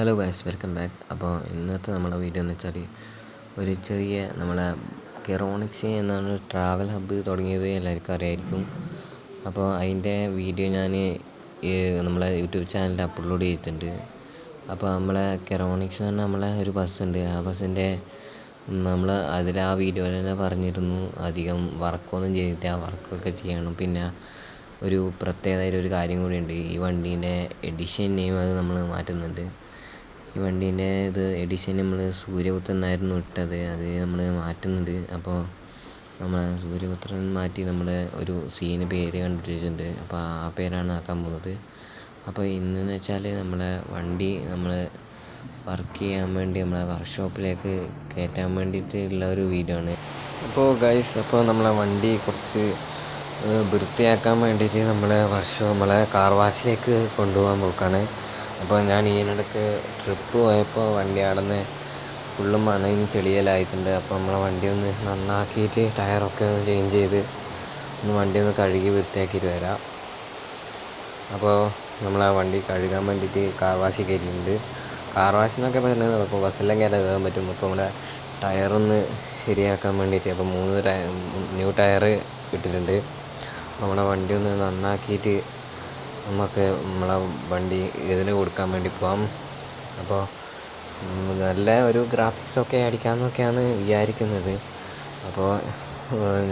Hello guys, welcome back. അപ്പോൾ ഇന്നത്തെ നമ്മളെ വീഡിയോ എന്ന് വെച്ചാൽ ഒരു ചെറിയ നമ്മളെ കെറോണിക്സ് എന്നാണ് ട്രാവൽ ഹബ്ബ് തുടങ്ങിയത് എല്ലാവർക്കും അറിയായിരിക്കും. അപ്പോൾ അതിൻ്റെ വീഡിയോ ഞാൻ നമ്മളെ യൂട്യൂബ് ചാനലിൽ അപ്ലോഡ് ചെയ്തിട്ടുണ്ട്. അപ്പോൾ നമ്മളെ കെറോണിക്സ് എന്ന് പറഞ്ഞാൽ നമ്മളെ ഒരു ബസ്സുണ്ട്. ആ ബസ്സിൻ്റെ നമ്മൾ ആ വീഡിയോയിൽ തന്നെ പറഞ്ഞിരുന്നു അധികം വർക്കൊന്നും ചെയ്തിട്ട് ആ വർക്കൊക്കെ ചെയ്യണം. പിന്നെ ഒരു പ്രത്യേകതയായിട്ടൊരു കാര്യം കൂടിയുണ്ട്. ഈ വണ്ടീൻ്റെ എഡിഷൻ നെയിം അത് നമ്മൾ മാറ്റുന്നുണ്ട്. ഈ വണ്ടീൻ്റെ എഡിഷൻ നമ്മൾ സൂര്യപുത്രൻ എന്നായിരുന്നു ഇട്ടത്. അത് നമ്മൾ മാറ്റുന്നുണ്ട്. അപ്പോൾ നമ്മൾ സൂര്യപുത്രൻ മാറ്റി നമ്മൾ ഒരു സീന് പേര് കണ്ടുപിടിച്ചിട്ടുണ്ട്. അപ്പോൾ ആ പേരാണ് ആക്കാൻ പോകുന്നത്. അപ്പോൾ ഇന്നെന്ന് വെച്ചാൽ നമ്മളെ വണ്ടി നമ്മൾ വർക്ക് ചെയ്യാൻ വേണ്ടി നമ്മളെ വർക്ക്ഷോപ്പിലേക്ക് കയറ്റാൻ വേണ്ടിയിട്ടുള്ള ഒരു വീഡിയോ ആണ്. അപ്പോൾ ഗൈസ്, അപ്പോൾ നമ്മളെ വണ്ടി കുറച്ച് വൃത്തിയാക്കാൻ വേണ്ടിയിട്ട് നമ്മളെ കാർ വാഷിലേക്ക് കൊണ്ടുപോകാൻ നോക്കുകയാണ്. അപ്പോൾ ഞാൻ ഇതിനിടയ്ക്ക് ട്രിപ്പ് പോയപ്പോൾ വണ്ടി അവിടെ നിന്ന് ഫുള്ളും മണയും ചെളിയെല്ലാമായിട്ടുണ്ട്. അപ്പോൾ നമ്മളെ വണ്ടി ഒന്ന് നന്നാക്കിയിട്ട് ടയറൊക്കെ ഒന്ന് ചേഞ്ച് ചെയ്ത് വണ്ടി ഒന്ന് കഴുകി വൃത്തിയാക്കിയിട്ട് വരാം. അപ്പോൾ നമ്മളെ വണ്ടി കഴുകാൻ വേണ്ടിയിട്ട് കാർ വാഷ് കയറ്റിയിട്ടുണ്ട്. കാർ വാഷ് എന്നൊക്കെ പറയുന്നത് അപ്പോൾ ബസ്സെല്ലാം കയറാൻ പറ്റും. അപ്പോൾ നമ്മുടെ ടയറൊന്ന് ശരിയാക്കാൻ വേണ്ടിയിട്ട് അപ്പോൾ 3 ന്യൂ ടയർ ഇട്ടിട്ടുണ്ട്. നമ്മളെ വണ്ടി ഒന്ന് നന്നാക്കിയിട്ട് നമുക്ക് നമ്മളെ വണ്ടി ഇതിന് കൊടുക്കാൻ വേണ്ടി പോകാം. അപ്പോൾ നല്ല ഒരു ഗ്രാഫിക്സൊക്കെ അടിക്കാമെന്നൊക്കെയാണ് വിചാരിക്കുന്നത്. അപ്പോൾ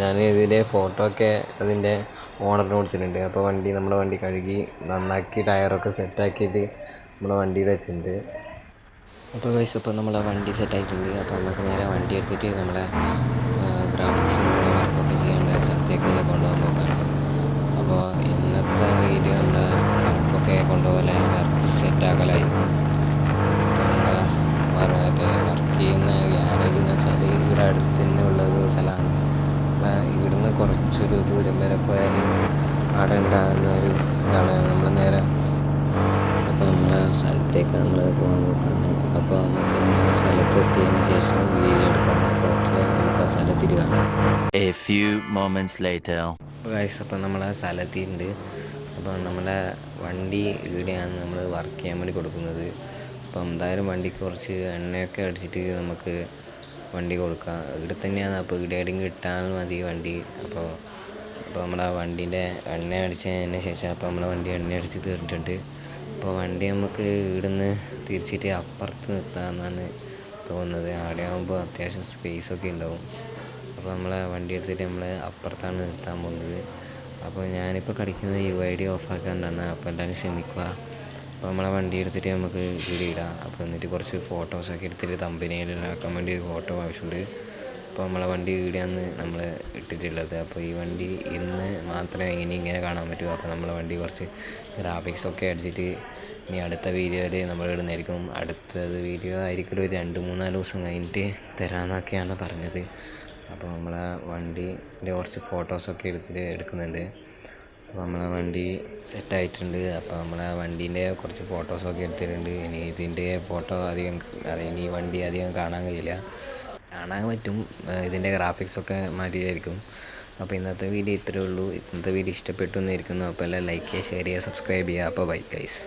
ഞാൻ ഇതിൻ്റെ ഫോട്ടോ ഒക്കെ അതിൻ്റെ ഓണറിന് കൊടുത്തിട്ടുണ്ട്. അപ്പോൾ നമ്മുടെ വണ്ടി കഴുകി നന്നാക്കി ടയറൊക്കെ സെറ്റാക്കിയിട്ട് നമ്മുടെ വണ്ടിയിൽ വെച്ചിട്ടുണ്ട്. അപ്പോൾ ഗൈസ്, ഇപ്പോൾ നമ്മളെ വണ്ടി സെറ്റായിട്ടുണ്ട്. അപ്പോൾ നമുക്ക് നേരെ വണ്ടി എടുത്തിട്ട് നമ്മളെ ഗ്രാഫിക്സും വർക്കൊക്കെ ചെയ്യേണ്ട സ്ഥലത്തേക്ക് കൊണ്ടുപോകാൻ നോക്കാനാണ്. അപ്പോൾ ഇന്നത്തെ വീഡിയോ നമ്മുടെ വർക്കൊക്കെ കൊണ്ടുപോലെ വർക്ക് സെറ്റാക്കലായിരിക്കും. അപ്പോൾ നമ്മൾ വർക്ക് ചെയ്യുന്ന ഗ്യാരേജ് എന്ന് വെച്ചാൽ ഇവിടെ അടുത്ത് തന്നെ ഉള്ളൊരു സ്ഥലമാണ്. ഇവിടുന്ന് കുറച്ചൊരു ദൂരം വരെ പോയാൽ അവിടെ ഉണ്ടാകുന്ന ഒരു ഇതാണ് നമ്മൾ നേരെ. അപ്പോൾ നമ്മളെ സ്ഥലത്തേക്ക് നമ്മൾ പോകാൻ നോക്കാണ്. അപ്പോൾ നമുക്ക് ആ സ്ഥലത്തെത്തിയതിന് ശേഷം വീഡിയോ എടുക്കാം. അപ്പോൾ ഓക്കെ, നമുക്ക് ആ സ്ഥലത്തിൽ കാണാം. ഗൈസ്, അപ്പോൾ നമ്മൾ ആ സ്ഥലത്തിട്ടുണ്ട്. അപ്പോൾ നമ്മുടെ വണ്ടി ഇവിടെയാണ് നമ്മൾ വർക്ക് ചെയ്യാൻ വേണ്ടി കൊടുക്കുന്നത്. അപ്പോൾ എന്തായാലും വണ്ടിക്ക് കുറച്ച് എണ്ണയൊക്കെ അടിച്ചിട്ട് നമുക്ക് വണ്ടി കൊടുക്കാം. ഇവിടെ തന്നെയാണ്. അപ്പോൾ ഇവിടെ എവിടെയെങ്കിലും ഇട്ടാൽ മതി വണ്ടി. അപ്പോൾ നമ്മുടെ വണ്ടീൻ്റെ എണ്ണ അടിച്ചതിന് ശേഷം അപ്പോൾ നമ്മളെ വണ്ടി എണ്ണ അടിച്ച് തീർന്നിട്ടുണ്ട്. അപ്പോൾ വണ്ടി നമുക്ക് ഇവിടുന്ന് തിരിച്ചിട്ട് അപ്പുറത്ത് നിർത്താമെന്നാണ് തോന്നുന്നത്. അവിടെ ആകുമ്പോൾ അത്യാവശ്യം സ്പേസൊക്കെ ഉണ്ടാവും. അപ്പോൾ നമ്മളെ വണ്ടി എടുത്തിട്ട് നമ്മൾ അപ്പുറത്താണ് നിർത്താൻ പോകുന്നത്. അപ്പോൾ ഞാനിപ്പോൾ കളിക്കുന്നത് UID ഓഫാക്കാനാണ്. അപ്പോൾ എല്ലാവരും ക്ഷമിക്കുക. അപ്പോൾ നമ്മളെ വണ്ടി എടുത്തിട്ട് നമുക്ക് ഇവിടെ ഇടാം. അപ്പോൾ എന്നിട്ട് കുറച്ച് ഫോട്ടോസൊക്കെ എടുത്തിട്ട് തമ്പനയിലാക്കാൻ വേണ്ടി ഒരു ഫോട്ടോ ആവശ്യമുണ്ട്. അപ്പോൾ നമ്മളെ വണ്ടി ഇവിടെയാണ് നമ്മൾ ഇട്ടിട്ടുള്ളത്. അപ്പോൾ ഈ വണ്ടി ഇന്ന് മാത്രമേ ഇങ്ങനെ കാണാൻ പറ്റൂ. അപ്പോൾ നമ്മളെ വണ്ടി കുറച്ച് ഗ്രാഫിക്സൊക്കെ അടിച്ചിട്ട് ഇനി അടുത്ത വീഡിയോയിൽ നമ്മൾ ഇടുന്നതായിരിക്കും. അടുത്തത് വീഡിയോ ആയിരിക്കും ഒരു 2-3-4 ദിവസം കഴിഞ്ഞിട്ട് തരാമെന്നൊക്കെയാണ് പറഞ്ഞത്. അപ്പോൾ നമ്മളെ വണ്ടീൻ്റെ കുറച്ച് ഫോട്ടോസൊക്കെ എടുക്കുന്നുണ്ട്. അപ്പോൾ നമ്മളെ വണ്ടി സെറ്റായിട്ടുണ്ട്. അപ്പോൾ നമ്മളെ വണ്ടീൻ്റെ കുറച്ച് ഫോട്ടോസൊക്കെ എടുത്തിട്ടുണ്ട്. ഇനി ഇതിൻ്റെ ഫോട്ടോ ഇനി വണ്ടി അധികം കാണാൻ കഴിയില്ല. കാണാൻ പറ്റും, ഇതിൻ്റെ ഗ്രാഫിക്സൊക്കെ മാറ്റിയായിരിക്കും. അപ്പോൾ ഇന്നത്തെ വീഡിയോ ഇത്രയേ ഉള്ളൂ. ഇന്നത്തെ വീഡിയോ ഇഷ്ടപ്പെട്ടു എന്നിരിക്കുന്നു. അപ്പോൾ എല്ലാം ലൈക്ക് ചെയ്യുക, ഷെയർ ചെയ്യുക, സബ്സ്ക്രൈബ് ചെയ്യുക. അപ്പോൾ ബൈ ഗൈസ്.